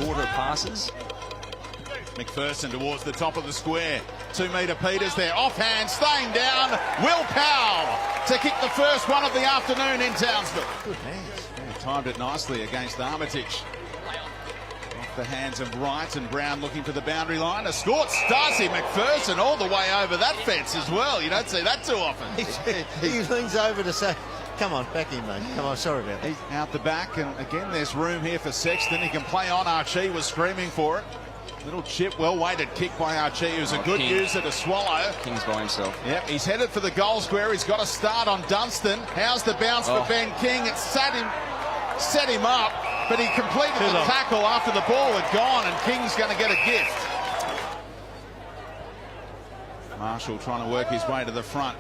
shorter passes. McPherson towards the top of the square. 2 metre Peters there. Offhand, staying down. Will Powell to kick the first one of the afternoon in Townsville. Good hands. Yeah, timed it nicely against Armitage. Off the hands of Wright, and Brown looking for the boundary line. Escorts Darcy McPherson all the way over that fence as well. You don't see that too often. He leans over to say, come on, back in, mate. Come on, sorry about that. He's out the back, and again, there's room here for Sexton. He can play on. Archie was screaming for it. Little chip, well-weighted kick by Archie, who's a good user to swallow. King's by himself. Yep, he's headed for the goal square. He's got a start on Dunstan. How's the bounce for Ben King? It set him up, but he completed the tackle after the ball had gone, and King's going to get a gift. Marshall trying to work his way to the front.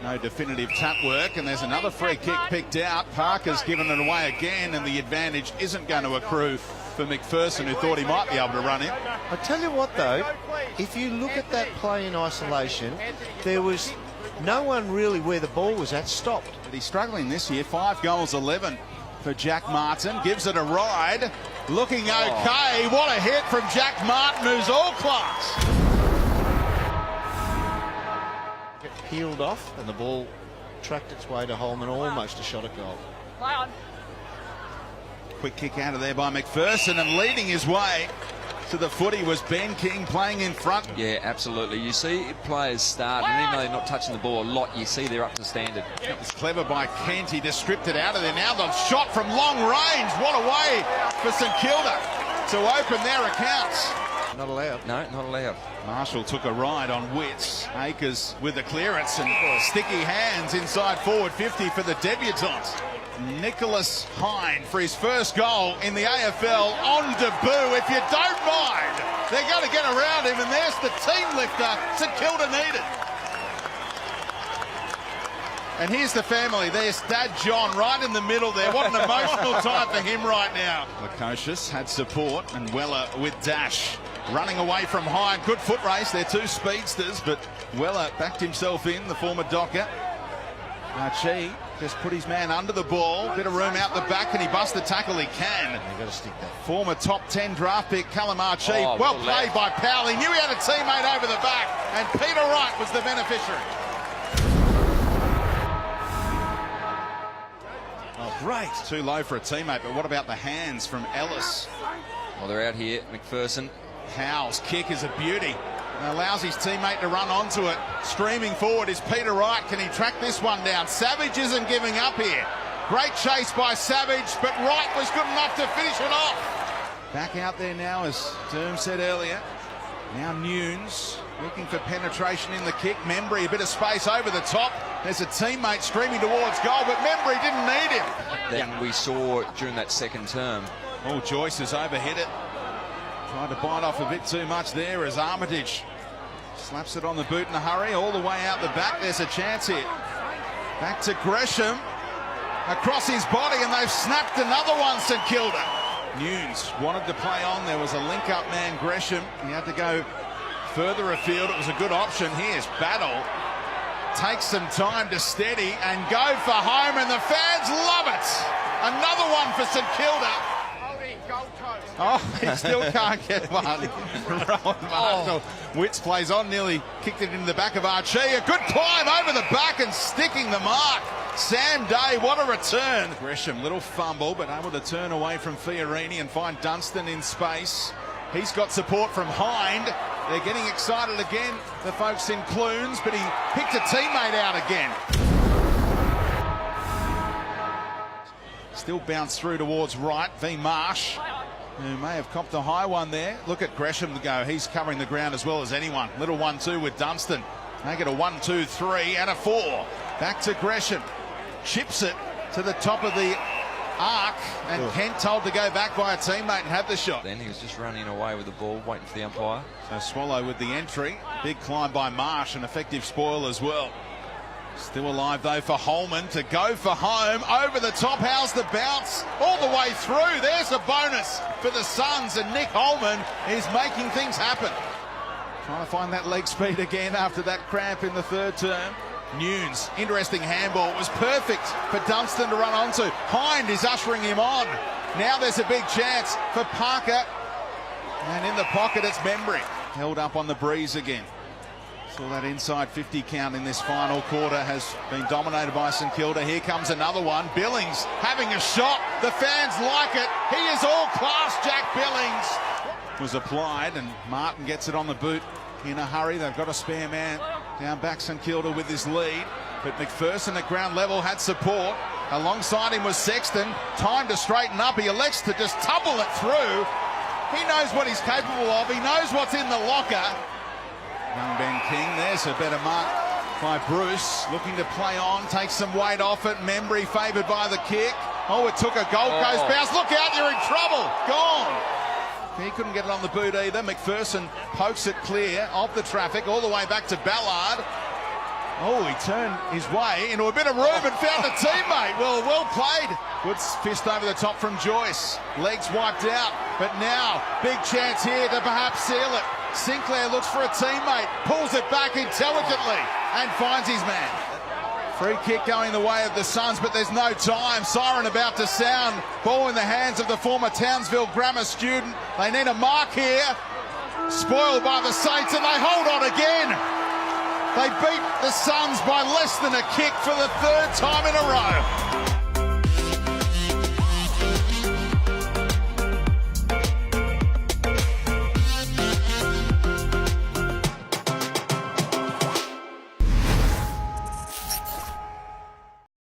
No definitive tap work, and there's another free kick picked out. Parker's given it away again, and the advantage isn't going to accrue for McPherson, who thought he might be able to run in. I tell you what, though, if you look at that play in isolation, there was no one really where the ball was at stopped. But he's struggling this year. 5 goals, 11 for Jack Martin. Gives it a ride. Looking okay. What a hit from Jack Martin, who's all class. Peeled off, and the ball tracked its way to Holman, almost a shot at goal. Play on. Quick kick out of there by McPherson, and leading his way to the footy was Ben King playing in front. Yeah, absolutely. You see players start, and even though they're not touching the ball a lot, you see they're up to standard. It was clever by Kent. He just stripped it out of there. Now they've shot from long range. What a way for St Kilda to open their accounts. Not allowed. No, not allowed. Marshall took a ride on Witts. Akers with the clearance, and sticky hands inside forward 50 for the debutants. Nicholas Hine for his first goal in the AFL on debut. If you don't mind, they're going to get around him, and there's the team lifter St Kilda needed. And here's the family. There's Dad John right in the middle there. What an emotional time for him right now. Lukosius had support, and Weller with dash. Running away from Hine. Good foot race. They're 2 speedsters, but Weller backed himself in, the former Docker. Archie just put his man under the ball. Bit of room out the back, and he busts the tackle he can. You've got to stick that. Former top 10 draft pick, Callum Archie. Well played by Powell. He knew he had a teammate over the back, and Peter Wright was the beneficiary. Oh, great. Too low for a teammate, but what about the hands from Ellis? Well, they're out here. McPherson. Powell's kick is a beauty. And allows his teammate to run onto it. Streaming forward is Peter Wright. Can he track this one down? Savage isn't giving up here. Great chase by Savage, but Wright was good enough to finish it off. Back out there now, as Derm said earlier. Now Nunes looking for penetration in the kick. Membry, a bit of space over the top. There's a teammate streaming towards goal, but Membry didn't need him. Then we saw during that second term. Oh, Joyce has overhit it. Tried to bite off a bit too much there as Armitage slaps it on the boot in a hurry. All the way out the back. There's a chance here. Back to Gresham. Across his body, and they've snapped another one, St Kilda. Nunes wanted to play on. There was a link-up man, Gresham. He had to go further afield. It was a good option. Here's Battle. Takes some time to steady and go for home, and the fans love it. Another one for St Kilda. Oh, he still can't get one. Rowan Marshall. Witts plays on, nearly kicked it into the back of Archie. A good climb over the back and sticking the mark. Sam Day, what a return. Gresham, little fumble, but able to turn away from Fiorini and find Dunstan in space. He's got support from Hind. They're getting excited again, the folks in Clunes, but he picked a teammate out again. Still bounced through towards Wright, v Marsh, who may have copped a high one there. Look at Gresham go. He's covering the ground as well as anyone. Little 1-2 with Dunstan. They get a 1-2-3 and a 4. Back to Gresham. Chips it to the top of the arc, and Kent told to go back by a teammate and have the shot. Then he was just running away with the ball, waiting for the umpire. So Swallow with the entry. Big climb by Marsh, an effective spoil as well. Still alive though for Holman to go for home. Over the top, how's the bounce? All the way through. There's a bonus for the Suns, and Nick Holman is making things happen. Trying to find that leg speed again after that cramp in the third term. Nunes, interesting handball. It was perfect for Dunstan to run onto. Hind is ushering him on. Now there's a big chance for Parker And in the pocket, it's Membry. Held up on the breeze again. So that inside 50 count in this final quarter has been dominated by St Kilda. Here comes another one. Billings having a shot. The fans like it. He is all class, Jack Billings. Was applied, and Martin gets it on the boot in a hurry. They've got a spare man down back St Kilda with his lead. But McPherson at ground level had support. Alongside him was Sexton. Time to straighten up. He elects to just tumble it through. He knows what he's capable of. He knows what's in the locker. Young Ben King, there's a better mark by Bruce. Looking to play on, takes some weight off it. Membry favoured by the kick. Oh, it took a Gold Coast bounce. Look out, you're in trouble. Gone. He couldn't get it on the boot either. McPherson pokes it clear of the traffic all the way back to Ballard. Oh, he turned his way into a bit of room and found a teammate. Well played. Good fist over the top from Joyce. Legs wiped out, but now big chance here to perhaps seal it. Sinclair looks for a teammate, pulls it back intelligently and finds his man. Free kick going the way of the Suns, but there's no time. Siren about to sound. Ball in the hands of the former Townsville Grammar student. They need a mark here. Spoiled by the Saints, and they hold on again. They beat the Suns by less than a kick for the third time in a row.